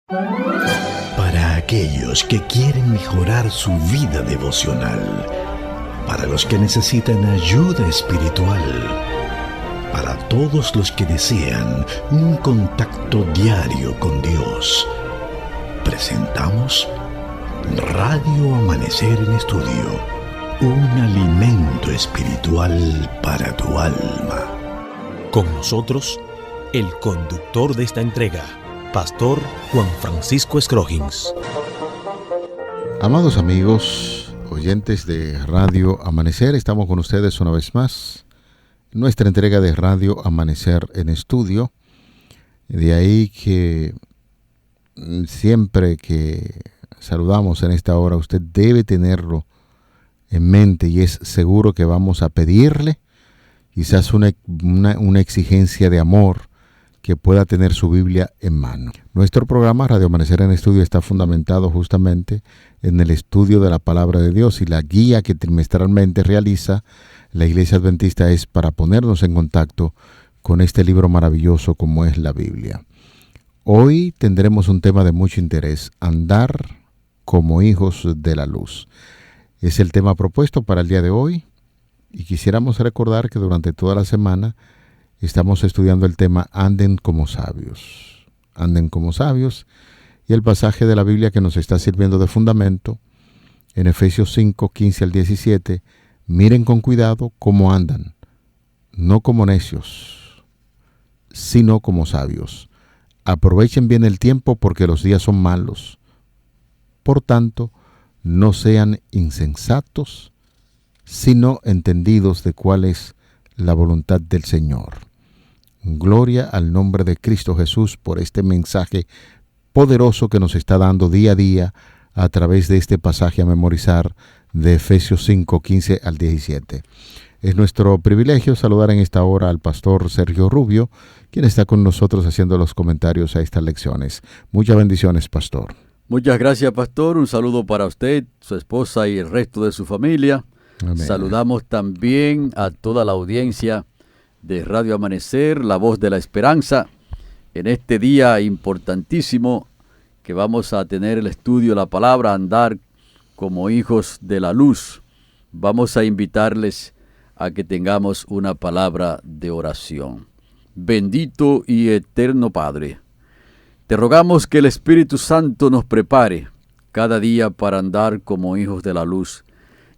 Para aquellos que quieren mejorar su vida devocional, para los que necesitan ayuda espiritual, para todos los que desean un contacto diario con Dios, presentamos Radio Amanecer en Estudio, un alimento espiritual para tu alma. Con nosotros, el conductor de esta entrega, Pastor Juan Francisco Scroggins. Amados amigos, oyentes de Radio Amanecer, estamos con ustedes una vez más en nuestra entrega de Radio Amanecer en Estudio. De ahí que siempre que saludamos en esta hora, usted debe tenerlo en mente y es seguro que vamos a pedirle quizás una exigencia de amor que pueda tener su Biblia en mano. Nuestro programa Radio Amanecer en Estudio está fundamentado justamente en el estudio de la Palabra de Dios, y la guía que trimestralmente realiza la Iglesia Adventista es para ponernos en contacto con este libro maravilloso como es la Biblia. Hoy tendremos un tema de mucho interés: andar como hijos de la luz. Es el tema propuesto para el día de hoy, y quisiéramos recordar que durante toda la semana estamos estudiando el tema Anden como sabios. Anden como sabios. Y el pasaje de la Biblia que nos está sirviendo de fundamento, en Efesios 5, 15 al 17, miren con cuidado cómo andan, no como necios, sino como sabios. Aprovechen bien el tiempo porque los días son malos. Por tanto, no sean insensatos, sino entendidos de cuál es la voluntad del Señor. Gloria al nombre de Cristo Jesús por este mensaje poderoso que nos está dando día a día a través de este pasaje a memorizar de Efesios 5, 15 al 17. Es nuestro privilegio saludar en esta hora al pastor Sergio Rubio, quien está con nosotros haciendo los comentarios a estas lecciones. Muchas bendiciones, pastor. Muchas gracias, pastor. Un saludo para usted, su esposa y el resto de su familia. Amén. Saludamos también a toda la audiencia de Radio Amanecer, la voz de la esperanza, en este día importantísimo que vamos a tener el estudio de la palabra, andar como hijos de la luz. Vamos a invitarles a que tengamos una palabra de oración. Bendito y eterno Padre, te rogamos que el Espíritu Santo nos prepare cada día para andar como hijos de la luz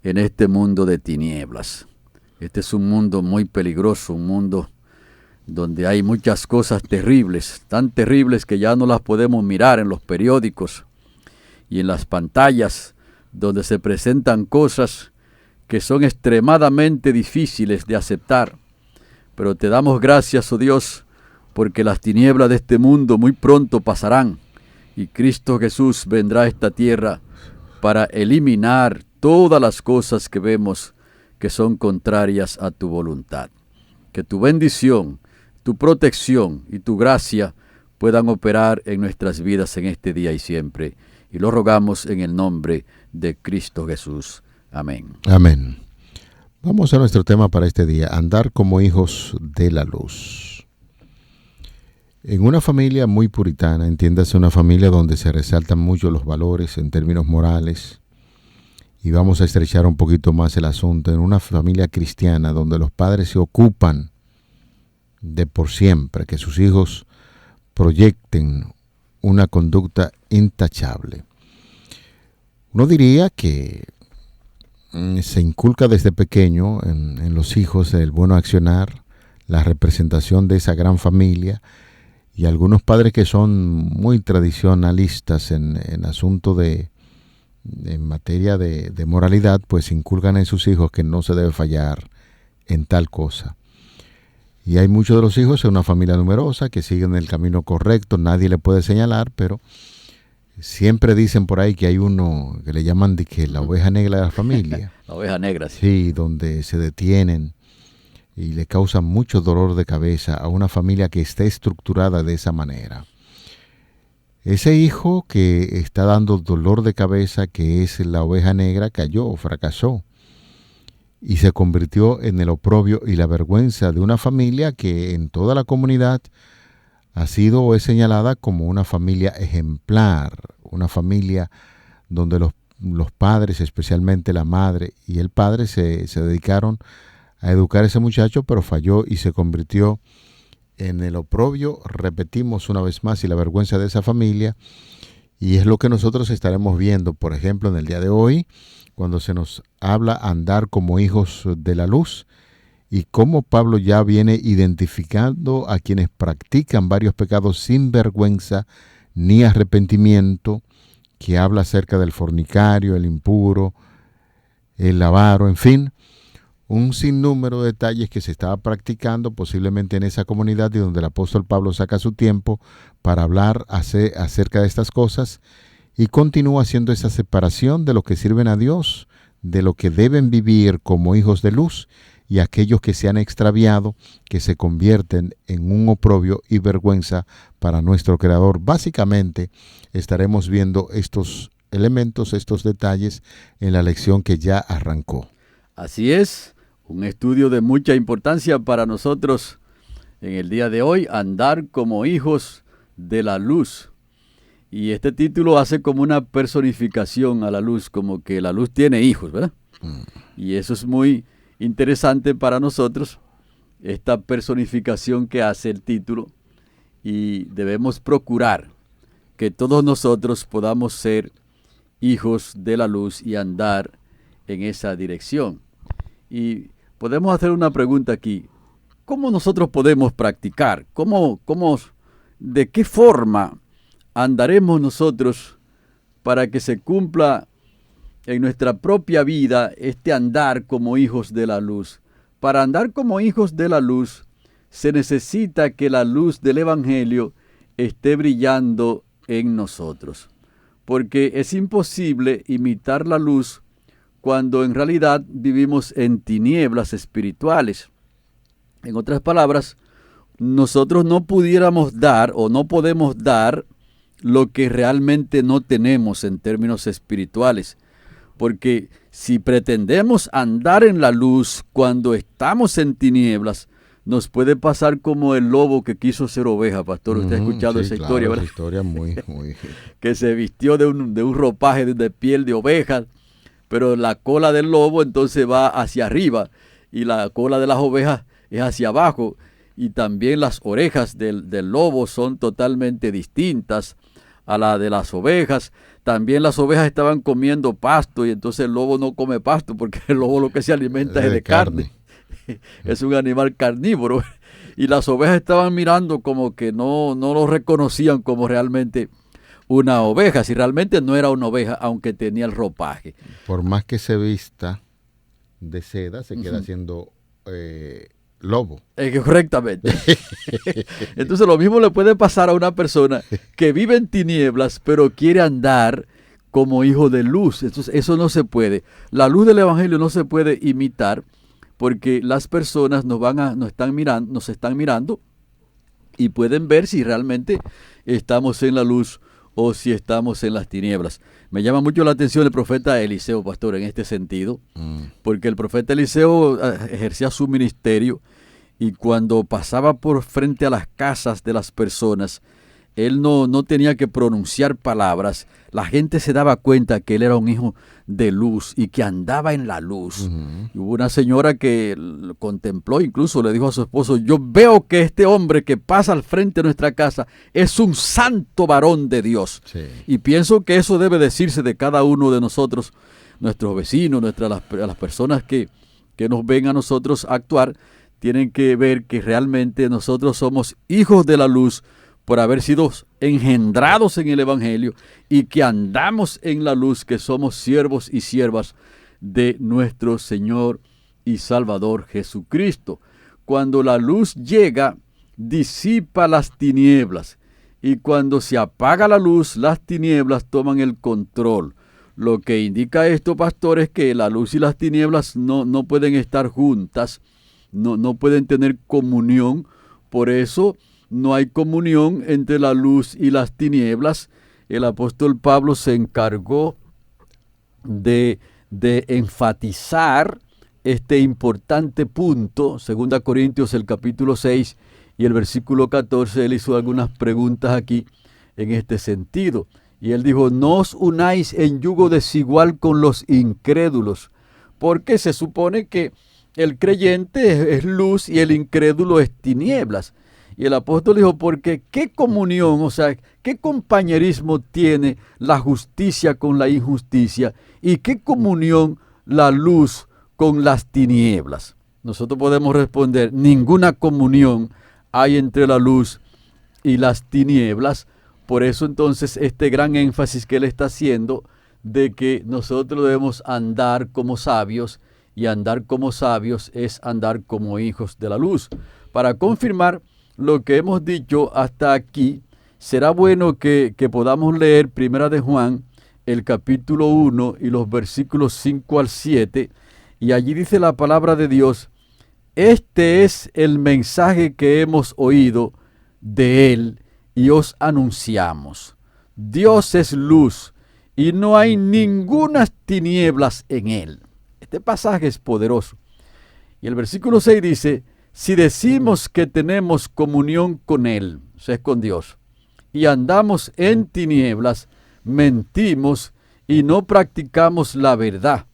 en este mundo de tinieblas. Este es un mundo muy peligroso, un mundo donde hay muchas cosas terribles, tan terribles que ya no las podemos mirar en los periódicos y en las pantallas, donde se presentan cosas que son extremadamente difíciles de aceptar. Pero te damos gracias, oh Dios, porque las tinieblas de este mundo muy pronto pasarán y Cristo Jesús vendrá a esta tierra para eliminar todas las cosas que vemos que son contrarias a tu voluntad. Que tu bendición, tu protección y tu gracia puedan operar en nuestras vidas en este día y siempre. Y lo rogamos en el nombre de Cristo Jesús. Amén. Amén. Vamos a nuestro tema para este día: andar como hijos de la luz. En una familia muy puritana, entiéndase una familia donde se resaltan mucho los valores en términos morales, y vamos a estrechar un poquito más el asunto, en una familia cristiana donde los padres se ocupan de por siempre que sus hijos proyecten una conducta intachable. Uno diría que se inculca desde pequeño en los hijos el buen accionar, la representación de esa gran familia, y algunos padres que son muy tradicionalistas en asunto en materia de moralidad, pues inculcan en sus hijos que no se debe fallar en tal cosa. Y hay muchos de los hijos en una familia numerosa que siguen el camino correcto, nadie le puede señalar, pero siempre dicen por ahí que hay uno que le llaman de que la oveja negra de la familia. La oveja negra, sí. Sí, donde se detienen y le causan mucho dolor de cabeza a una familia que esté estructurada de esa manera. Ese hijo que está dando dolor de cabeza, que es la oveja negra, cayó, fracasó y se convirtió en el oprobio y la vergüenza de una familia que en toda la comunidad ha sido o es señalada como una familia ejemplar, una familia donde los padres, especialmente la madre y el padre, se dedicaron a educar a ese muchacho, pero falló y se convirtió en el oprobio, repetimos una vez más, y la vergüenza de esa familia. Y es lo que nosotros estaremos viendo, por ejemplo, en el día de hoy, cuando se nos habla andar como hijos de la luz, y cómo Pablo ya viene identificando a quienes practican varios pecados sin vergüenza ni arrepentimiento, que habla acerca del fornicario, el impuro, el avaro, en fin, un sinnúmero de detalles que se estaba practicando posiblemente en esa comunidad y donde el apóstol Pablo saca su tiempo para hablar acerca de estas cosas y continúa haciendo esa separación de los que sirven a Dios, de lo que deben vivir como hijos de luz y aquellos que se han extraviado, que se convierten en un oprobio y vergüenza para nuestro Creador. Básicamente estaremos viendo estos elementos, estos detalles en la lección que ya arrancó. Así es. Un estudio de mucha importancia para nosotros en el día de hoy, andar como hijos de la luz. Y este título hace como una personificación a la luz, como que la luz tiene hijos, ¿verdad? Y eso es muy interesante para nosotros, esta personificación que hace el título. Y debemos procurar que todos nosotros podamos ser hijos de la luz y andar en esa dirección. Y podemos hacer una pregunta aquí. ¿Cómo nosotros podemos practicar? ¿De qué forma andaremos nosotros para que se cumpla en nuestra propia vida este andar como hijos de la luz? Para andar como hijos de la luz, se necesita que la luz del Evangelio esté brillando en nosotros. Porque es imposible imitar la luz cuando en realidad vivimos en tinieblas espirituales. En otras palabras, nosotros no pudiéramos dar o no podemos dar lo que realmente no tenemos en términos espirituales. Porque si pretendemos andar en la luz cuando estamos en tinieblas, nos puede pasar como el lobo que quiso ser oveja, pastor. Usted ha escuchado esa historia, ¿verdad? Esa historia muy... que se vistió de un ropaje de piel de oveja, pero la cola del lobo entonces va hacia arriba y la cola de las ovejas es hacia abajo. Y también las orejas del lobo son totalmente distintas a la de las ovejas. También las ovejas estaban comiendo pasto y entonces el lobo no come pasto porque el lobo lo que se alimenta es de carne. Es un animal carnívoro. Y las ovejas estaban mirando como que no lo reconocían como realmente una oveja, si realmente no era una oveja, aunque tenía el ropaje. Por más que se vista de seda, se queda siendo lobo. Correctamente. Entonces lo mismo le puede pasar a una persona que vive en tinieblas, pero quiere andar como hijo de luz. Entonces eso no se puede. La luz del Evangelio no se puede imitar porque las personas nos están mirando y pueden ver si realmente estamos en la luz o si estamos en las tinieblas. Me llama mucho la atención el profeta Eliseo, pastor, en este sentido, porque el profeta Eliseo ejercía su ministerio y cuando pasaba por frente a las casas de las personas, él no tenía que pronunciar palabras. La gente se daba cuenta que él era un hijo de luz y que andaba en la luz. Y hubo una señora que lo contempló, incluso le dijo a su esposo: yo veo que este hombre que pasa al frente de nuestra casa es un santo varón de Dios. Sí. Y pienso que eso debe decirse de cada uno de nosotros, nuestros vecinos, las personas que nos ven a nosotros actuar, tienen que ver que realmente nosotros somos hijos de la luz por haber sido engendrados en el Evangelio y que andamos en la luz, que somos siervos y siervas de nuestro Señor y Salvador Jesucristo. Cuando la luz llega, disipa las tinieblas, y cuando se apaga la luz, las tinieblas toman el control. Lo que indica esto, pastor, es que la luz y las tinieblas no pueden estar juntas, no pueden tener comunión. Por eso no hay comunión entre la luz y las tinieblas. El apóstol Pablo se encargó de enfatizar este importante punto, 2 Corintios el capítulo 6 Y el versículo 14, él hizo algunas preguntas aquí en este sentido. Y él dijo, no os unáis en yugo desigual con los incrédulos, porque se supone que el creyente es luz y el incrédulo es tinieblas. Y el apóstol dijo, porque qué comunión, o sea, qué compañerismo tiene la justicia con la injusticia y qué comunión la luz con las tinieblas. Nosotros podemos responder, ninguna comunión hay entre la luz y las tinieblas. Por eso entonces este gran énfasis que él está haciendo de que nosotros debemos andar como sabios, y andar como sabios es andar como hijos de la luz. Para confirmar lo que hemos dicho hasta aquí, será bueno que podamos leer Primera de Juan, el capítulo 1 y los versículos 5 al 7, y allí dice la palabra de Dios, este es el mensaje que hemos oído de él y os anunciamos. Dios es luz y no hay ninguna tinieblas en él. Este pasaje es poderoso. Y el versículo 6 dice, si decimos que tenemos comunión con él, o sea, es con Dios, y andamos en tinieblas, mentimos y no practicamos la verdad.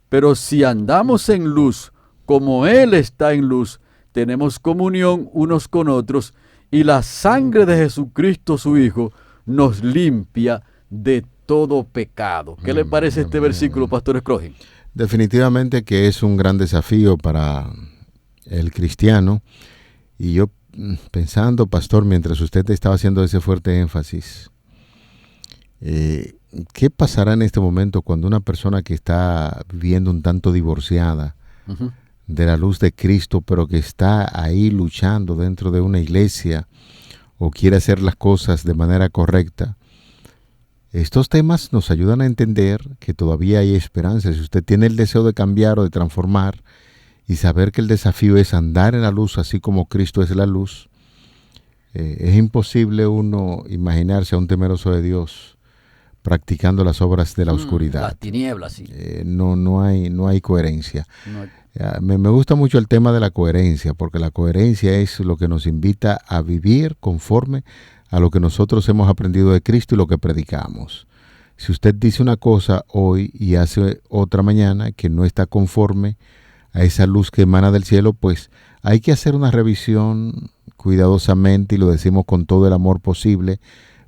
Pero si andamos en luz, como él está en luz, tenemos comunión unos con otros, y la sangre de Jesucristo, su Hijo, nos limpia de todo pecado. ¿Qué le parece este versículo, Pastor Scrogin? Definitivamente que es un gran desafío para el cristiano. Y yo pensando, pastor, mientras usted estaba haciendo ese fuerte énfasis, ¿qué pasará en este momento cuando una persona que está viviendo un tanto divorciada de la luz de Cristo, pero que está ahí luchando dentro de una iglesia o quiere hacer las cosas de manera correcta? Estos temas nos ayudan a entender que todavía hay esperanza. Si usted tiene el deseo de cambiar o de transformar y saber que el desafío es andar en la luz así como Cristo es la luz, es imposible uno imaginarse a un temeroso de Dios practicando las obras de la oscuridad. Las tinieblas, sí. No hay coherencia. No hay... Me gusta mucho el tema de la coherencia, porque la coherencia es lo que nos invita a vivir conforme a lo que nosotros hemos aprendido de Cristo y lo que predicamos. Si usted dice una cosa hoy y hace otra mañana que no está conforme a esa luz que emana del cielo, pues hay que hacer una revisión cuidadosamente, y lo decimos con todo el amor posible,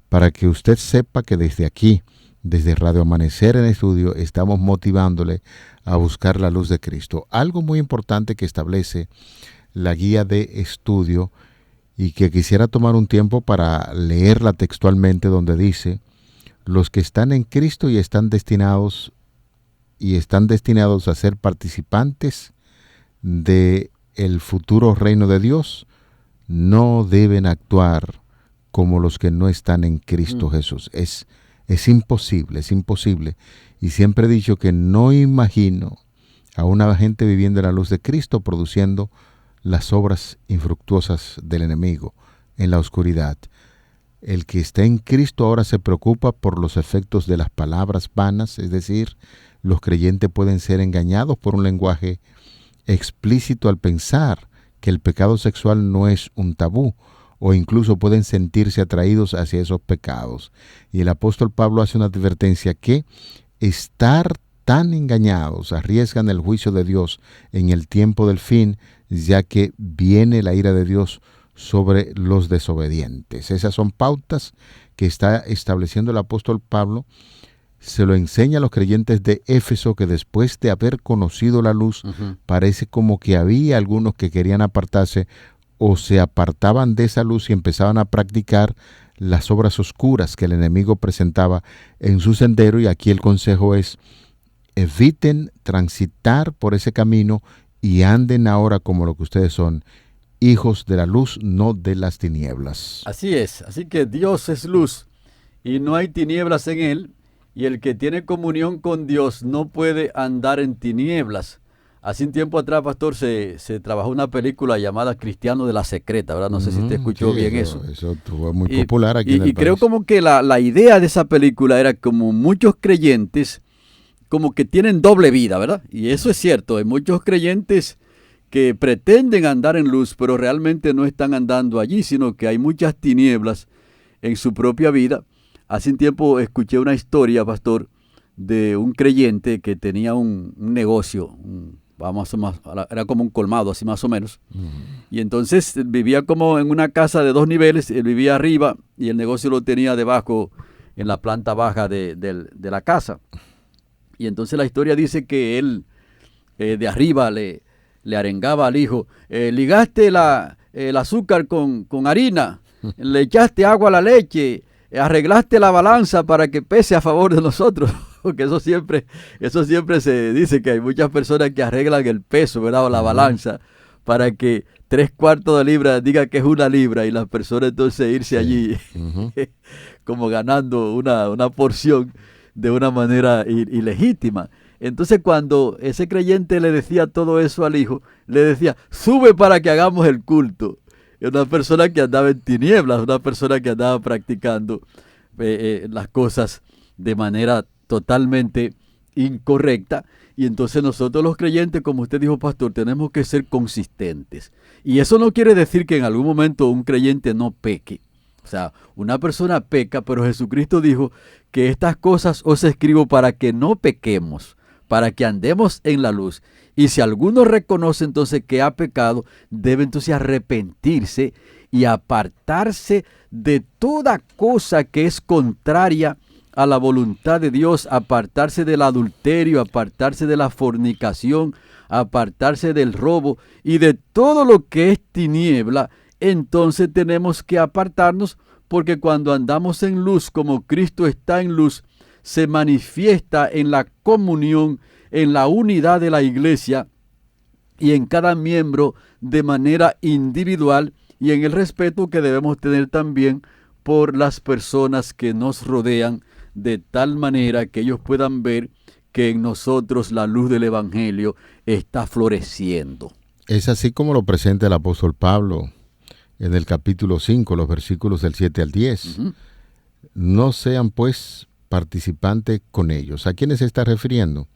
para que usted sepa que desde aquí, desde Radio Amanecer en Estudio, estamos motivándole a buscar la luz de Cristo. Algo muy importante que establece la guía de estudio, y que quisiera tomar un tiempo para leerla textualmente, donde dice, los que están en Cristo y están destinados a ser participantes de el futuro reino de Dios, no deben actuar como los que no están en Cristo Jesús. Es imposible, es imposible. Y siempre he dicho que no imagino a una gente viviendo en la luz de Cristo produciendo las obras infructuosas del enemigo en la oscuridad. El que está en Cristo ahora se preocupa por los efectos de las palabras vanas, es decir, los creyentes pueden ser engañados por un lenguaje explícito al pensar que el pecado sexual no es un tabú, o incluso pueden sentirse atraídos hacia esos pecados. Y el apóstol Pablo hace una advertencia que estar tan engañados arriesgan el juicio de Dios en el tiempo del fin, ya que viene la ira de Dios sobre los desobedientes. Esas son pautas que está estableciendo el apóstol Pablo. Se lo enseña a los creyentes de Éfeso, que después de haber conocido la luz, parece como que había algunos que querían apartarse o se apartaban de esa luz y empezaban a practicar las obras oscuras que el enemigo presentaba en su sendero. Y aquí el consejo es: eviten transitar por ese camino y anden ahora como lo que ustedes son, hijos de la luz, no de las tinieblas. Así es, así que Dios es luz y no hay tinieblas en él, y el que tiene comunión con Dios no puede andar en tinieblas. Hace un tiempo atrás, pastor, se trabajó una película llamada Cristiano de la Secreta, ¿verdad? No sé si usted escuchó bien eso. Eso fue muy popular aquí en el país. Y creo como que la idea de esa película era como muchos creyentes como que tienen doble vida, ¿verdad? Y eso es cierto, hay muchos creyentes que pretenden andar en luz, pero realmente no están andando allí, sino que hay muchas tinieblas en su propia vida. Hace un tiempo escuché una historia, pastor, de un creyente que tenía un negocio, era como un colmado, así más o menos. Y entonces vivía como en una casa de 2 niveles, él vivía arriba y el negocio lo tenía debajo, en la planta baja de la casa. Y entonces la historia dice que él de arriba le arengaba al hijo, ligaste el azúcar con harina, le echaste agua a la leche, arreglaste la balanza para que pese a favor de nosotros. Porque eso siempre se dice, que hay muchas personas que arreglan el peso, ¿verdad? O la balanza, para que 3/4 de libra diga que es 1 libra, y las personas entonces irse allí como ganando una porción de una manera ilegítima. Entonces cuando ese creyente le decía todo eso al hijo, le decía, sube para que hagamos el culto. Es una persona que andaba en tinieblas, una persona que andaba practicando las cosas de manera totalmente incorrecta. Y entonces nosotros los creyentes, como usted dijo, pastor, tenemos que ser consistentes. Y eso no quiere decir que en algún momento un creyente no peque. O sea, una persona peca, pero Jesucristo dijo que estas cosas os escribo para que no pequemos, para que andemos en la luz. Y si alguno reconoce entonces que ha pecado, debe entonces arrepentirse y apartarse de toda cosa que es contraria a la voluntad de Dios, apartarse del adulterio, apartarse de la fornicación, apartarse del robo y de todo lo que es tiniebla. Entonces tenemos que apartarnos, porque cuando andamos en luz como Cristo está en luz, se manifiesta en la comunión, en la unidad de la iglesia y en cada miembro de manera individual, y en el respeto que debemos tener también por las personas que nos rodean, de tal manera que ellos puedan ver que en nosotros la luz del Evangelio está floreciendo. Es así como lo presenta el apóstol Pablo en el capítulo 5, los versículos del 7 al 10. No sean pues participantes con ellos. ¿A quiénes se está refiriendo?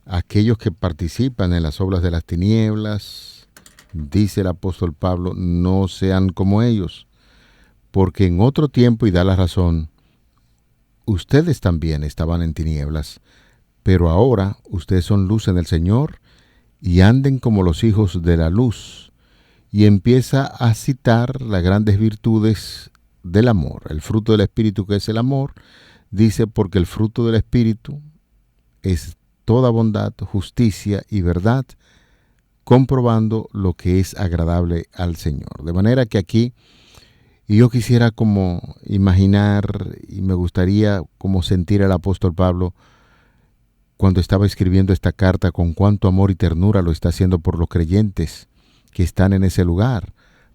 A aquellos que participan en las obras de las tinieblas. Dice el apóstol Pablo, no sean como ellos, porque en otro tiempo, y da la razón, ustedes también estaban en tinieblas, pero ahora ustedes son luz en el Señor y anden como los hijos de la luz. Y empieza a citar las grandes virtudes del amor, el fruto del Espíritu, que es el amor. Dice, porque el fruto del Espíritu es toda bondad, justicia y verdad, comprobando lo que es agradable al Señor. De manera que aquí, y yo quisiera como imaginar, y me gustaría como sentir al apóstol Pablo cuando estaba escribiendo esta carta, con cuánto amor y ternura lo está haciendo por los creyentes que están en ese lugar,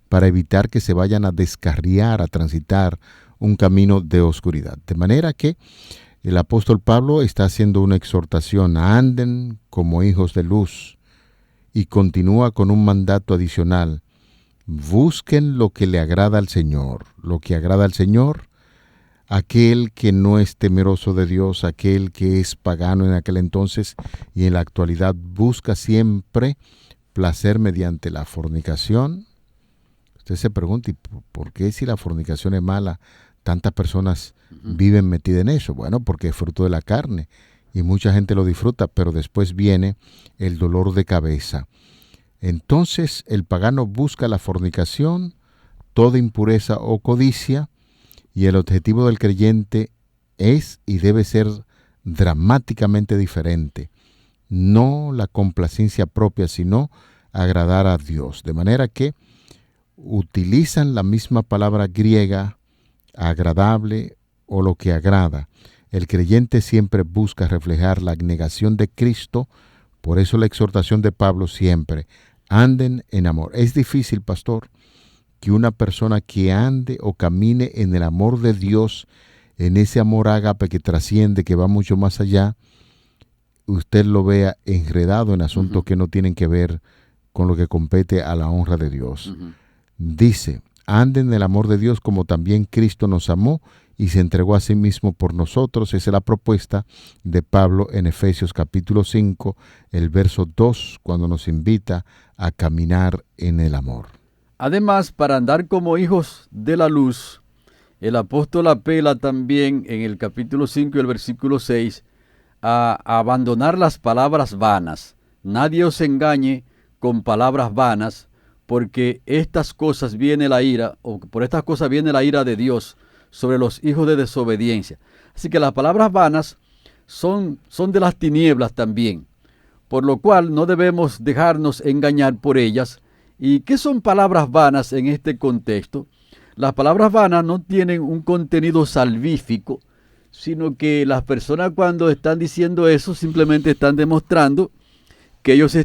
para evitar que se vayan a descarriar, a transitar un camino de oscuridad. De manera que el apóstol Pablo está haciendo una exhortación, anden como hijos de luz, y continúa con un mandato adicional. Busquen lo que le agrada al Señor. Lo que agrada al Señor, aquel que no es temeroso de Dios, aquel que es pagano en aquel entonces y en la actualidad busca siempre placer mediante la fornicación. Usted se pregunta, ¿y por qué si la fornicación es mala, tantas personas viven metidas en eso? Bueno, porque es fruto de la carne y mucha gente lo disfruta, pero después viene el dolor de cabeza. Entonces el pagano busca la fornicación, toda impureza o codicia, y el objetivo del creyente es y debe ser dramáticamente diferente. No la complacencia propia, sino agradar a Dios. De manera que utilizan la misma palabra griega, agradable o lo que agrada. El creyente siempre busca reflejar la abnegación de Cristo. Por eso la exhortación de Pablo siempre, anden en amor. Es difícil, pastor, que una persona que ande o camine en el amor de Dios, en ese amor ágape que trasciende, que va mucho más allá, usted lo vea enredado en asuntos que no tienen que ver con lo que compete a la honra de Dios. Dice, anden en el amor de Dios como también Cristo nos amó y se entregó a sí mismo por nosotros. Esa es la propuesta de Pablo en Efesios capítulo 5, el verso 2, cuando nos invita a caminar en el amor. Además, para andar como hijos de la luz, el apóstol apela también en el capítulo 5 y el versículo 6 a abandonar las palabras vanas. Nadie os engañe con palabras vanas, porque estas cosas viene la ira, o por estas cosas viene la ira de Dios sobre los hijos de desobediencia. Así que las palabras vanas son de las tinieblas también, por lo cual no debemos dejarnos engañar por ellas. ¿Y qué son palabras vanas en este contexto? Las palabras vanas no tienen un contenido salvífico, sino que las personas cuando están diciendo eso simplemente están demostrando que ellos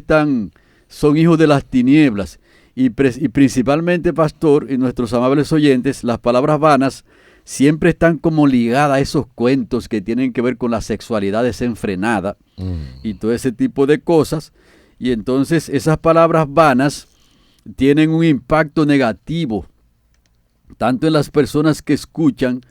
son hijos de las tinieblas. Y principalmente, pastor, y nuestros amables oyentes, las palabras vanas siempre están como ligadas a esos cuentos que tienen que ver con la sexualidad desenfrenada y todo ese tipo de cosas. Y entonces esas palabras vanas tienen un impacto negativo, tanto en las personas que escuchan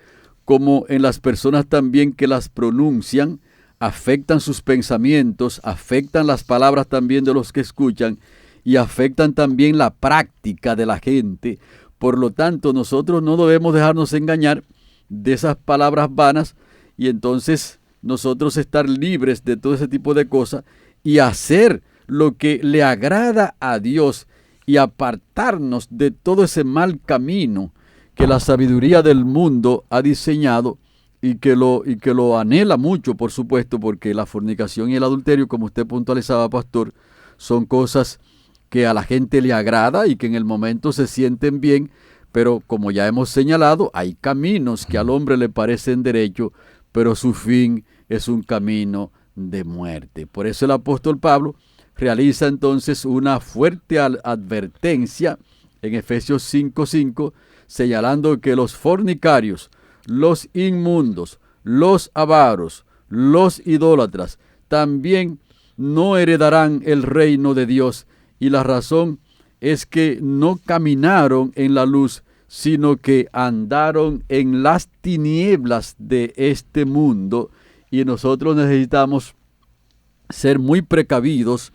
como en las personas también que las pronuncian. Afectan sus pensamientos, afectan las palabras también de los que escuchan y afectan también la práctica de la gente. Por lo tanto, nosotros no debemos dejarnos engañar de esas palabras vanas y entonces nosotros estar libres de todo ese tipo de cosas y hacer lo que le agrada a Dios y apartarnos de todo ese mal camino que la sabiduría del mundo ha diseñado y que lo anhela mucho, por supuesto, porque la fornicación y el adulterio, como usted puntualizaba, pastor, son cosas que a la gente le agrada y que en el momento se sienten bien, pero como ya hemos señalado, hay caminos que al hombre le parecen derechos, pero su fin es un camino de muerte. Por eso el apóstol Pablo realiza entonces una fuerte advertencia en Efesios 5:5, señalando que los fornicarios, los inmundos, los avaros, los idólatras, también no heredarán el reino de Dios. Y la razón es que no caminaron en la luz, sino que andaron en las tinieblas de este mundo. Y nosotros necesitamos ser muy precavidos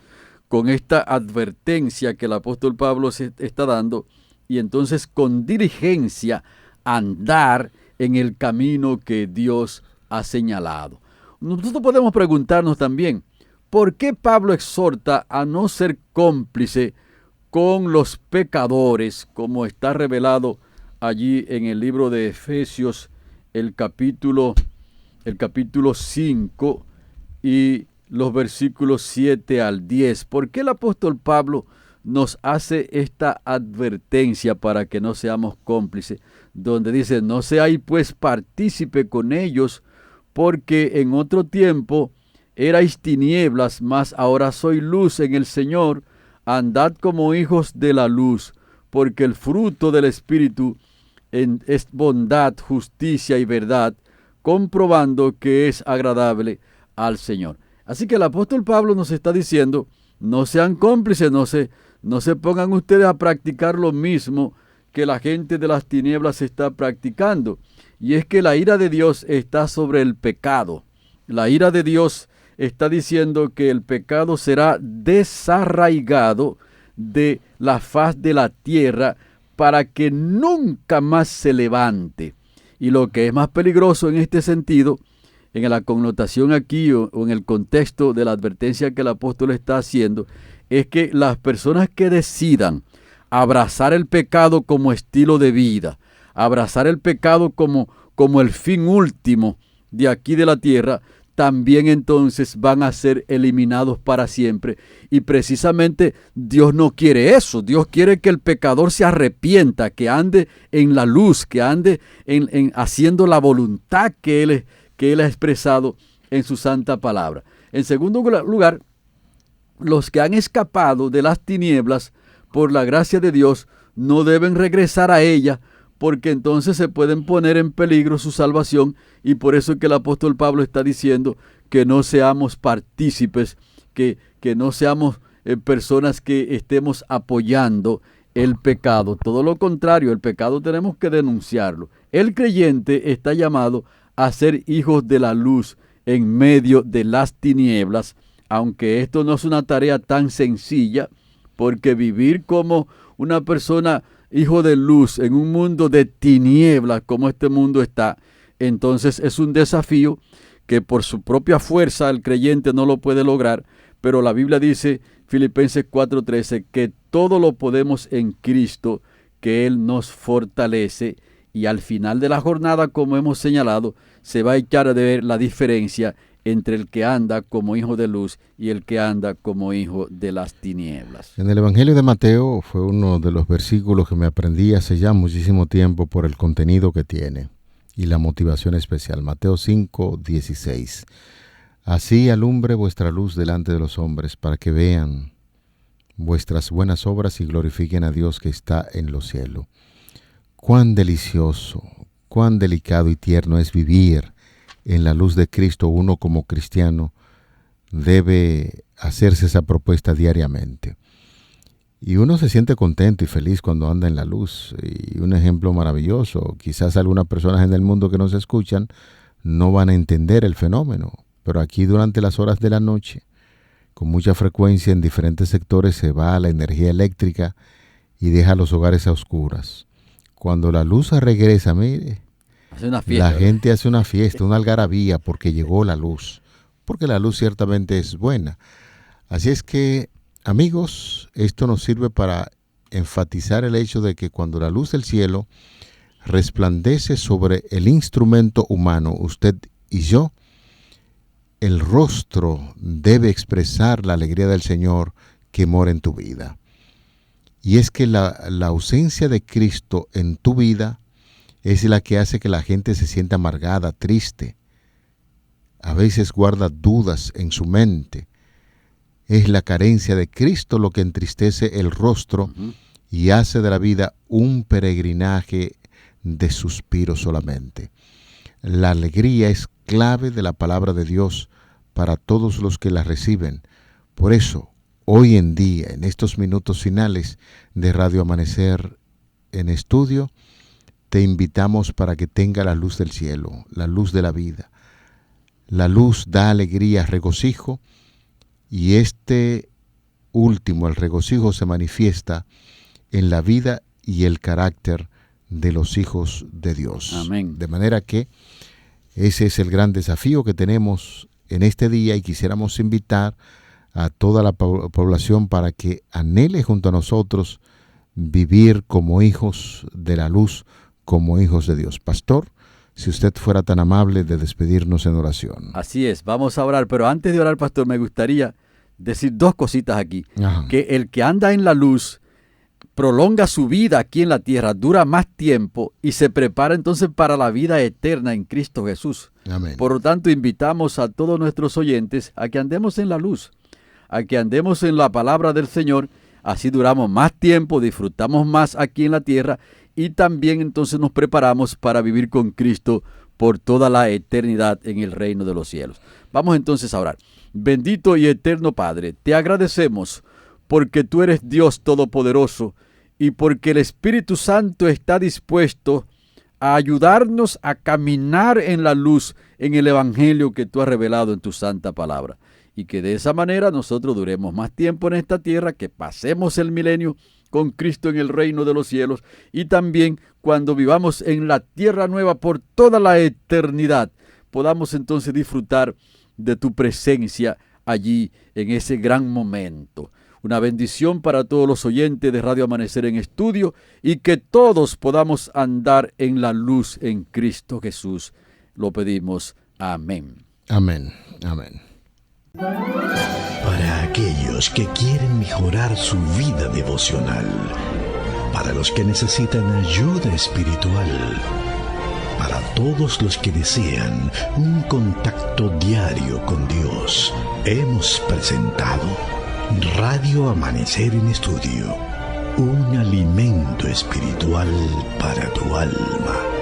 con esta advertencia que el apóstol Pablo se está dando, y entonces con diligencia andar en el camino que Dios ha señalado. Nosotros podemos preguntarnos también, ¿por qué Pablo exhorta a no ser cómplice con los pecadores, como está revelado allí en el libro de Efesios, el capítulo 5 y los versículos 7 al 10? ¿Por qué el apóstol Pablo nos hace esta advertencia para que no seamos cómplices? Donde dice, no seáis pues partícipe con ellos, porque en otro tiempo erais tinieblas, mas ahora soy luz en el Señor. Andad como hijos de la luz, porque el fruto del Espíritu es bondad, justicia y verdad, comprobando que es agradable al Señor. Así que el apóstol Pablo nos está diciendo, no sean cómplices, no se pongan ustedes a practicar lo mismo que la gente de las tinieblas está practicando. Y es que la ira de Dios está sobre el pecado. La ira de Dios está diciendo que el pecado será desarraigado de la faz de la tierra para que nunca más se levante. Y lo que es más peligroso en este sentido, en la connotación aquí o en el contexto de la advertencia que el apóstol está haciendo, es que las personas que decidan abrazar el pecado como estilo de vida, abrazar el pecado como el fin último de aquí de la tierra, también entonces van a ser eliminados para siempre. Y precisamente Dios no quiere eso. Dios quiere que el pecador se arrepienta, que ande en la luz, que ande en haciendo la voluntad que Él ha expresado en su santa palabra. En segundo lugar, los que han escapado de las tinieblas por la gracia de Dios no deben regresar a ella, porque entonces se pueden poner en peligro su salvación, y por eso es que el apóstol Pablo está diciendo que no seamos partícipes, que no seamos personas que estemos apoyando el pecado. Todo lo contrario, el pecado tenemos que denunciarlo. el creyente está llamado a ser hijos de la luz en medio de las tinieblas, aunque esto no es una tarea tan sencilla, porque vivir como una persona hijo de luz en un mundo de tinieblas como este mundo está, entonces es un desafío que por su propia fuerza el creyente no lo puede lograr, pero la Biblia dice, Filipenses 4:13, que todo lo podemos en Cristo, que Él nos fortalece, y al final de la jornada, como hemos señalado, se va a echar a ver la diferencia entre el que anda como hijo de luz y el que anda como hijo de las tinieblas. En el Evangelio de Mateo fue uno de los versículos que me aprendí hace ya muchísimo tiempo por el contenido que tiene y la motivación especial. Mateo 5:16. Así alumbre vuestra luz delante de los hombres, para que vean vuestras buenas obras y glorifiquen a Dios que está en los cielos. Cuán delicioso, cuán delicado y tierno es vivir en la luz de Cristo. Uno como cristiano debe hacerse esa propuesta diariamente. Y uno se siente contento y feliz cuando anda en la luz. Y un ejemplo maravilloso, quizás algunas personas en el mundo que nos escuchan no van a entender el fenómeno, pero aquí durante las horas de la noche, con mucha frecuencia en diferentes sectores se va la energía eléctrica y deja los hogares a oscuras. Cuando la luz regresa, mire, hace una fiesta, la gente hace una fiesta, una algarabía porque llegó la luz, porque la luz ciertamente es buena. Así es que, amigos, esto nos sirve para enfatizar el hecho de que cuando la luz del cielo resplandece sobre el instrumento humano, usted y yo, el rostro debe expresar la alegría del Señor que mora en tu vida. Y es que la ausencia de Cristo en tu vida es la que hace que la gente se sienta amargada, triste. A veces guarda dudas en su mente. Es la carencia de Cristo lo que entristece el rostro y hace de la vida un peregrinaje de suspiro solamente. La alegría es clave de la palabra de Dios para todos los que la reciben. Por eso, hoy en día, en estos minutos finales de Radio Amanecer en estudio, te invitamos para que tenga la luz del cielo, la luz de la vida. La luz da alegría, regocijo, y este último, el regocijo, se manifiesta en la vida y el carácter de los hijos de Dios. Amén. De manera que ese es el gran desafío que tenemos en este día, y quisiéramos invitar a toda la población para que anhele junto a nosotros vivir como hijos de la luz, como hijos de Dios. Pastor, si usted fuera tan amable de despedirnos en oración. Así es, vamos a orar, pero antes de orar, pastor, me gustaría decir dos cositas aquí. Ajá. Que el que anda en la luz prolonga su vida aquí en la tierra, dura más tiempo y se prepara entonces para la vida eterna en Cristo Jesús. Amén. Por lo tanto, invitamos a todos nuestros oyentes a que andemos en la luz, a que andemos en la palabra del Señor. Así duramos más tiempo, disfrutamos más aquí en la tierra y también entonces nos preparamos para vivir con Cristo por toda la eternidad en el reino de los cielos. Vamos entonces a orar. Bendito y eterno Padre, te agradecemos porque tú eres Dios Todopoderoso y porque el Espíritu Santo está dispuesto a ayudarnos a caminar en la luz, en el Evangelio que tú has revelado en tu santa palabra. Y que de esa manera nosotros duremos más tiempo en esta tierra, que pasemos el milenio con Cristo en el reino de los cielos, y también cuando vivamos en la tierra nueva por toda la eternidad, podamos entonces disfrutar de tu presencia allí en ese gran momento. Una bendición para todos los oyentes de Radio Amanecer en Estudio, y que todos podamos andar en la luz en Cristo Jesús. Lo pedimos. Amén. Amén. Amén. Para aquellos que quieren mejorar su vida devocional, para los que necesitan ayuda espiritual, para todos los que desean un contacto diario con Dios, hemos presentado Radio Amanecer en Estudio, un alimento espiritual para tu alma.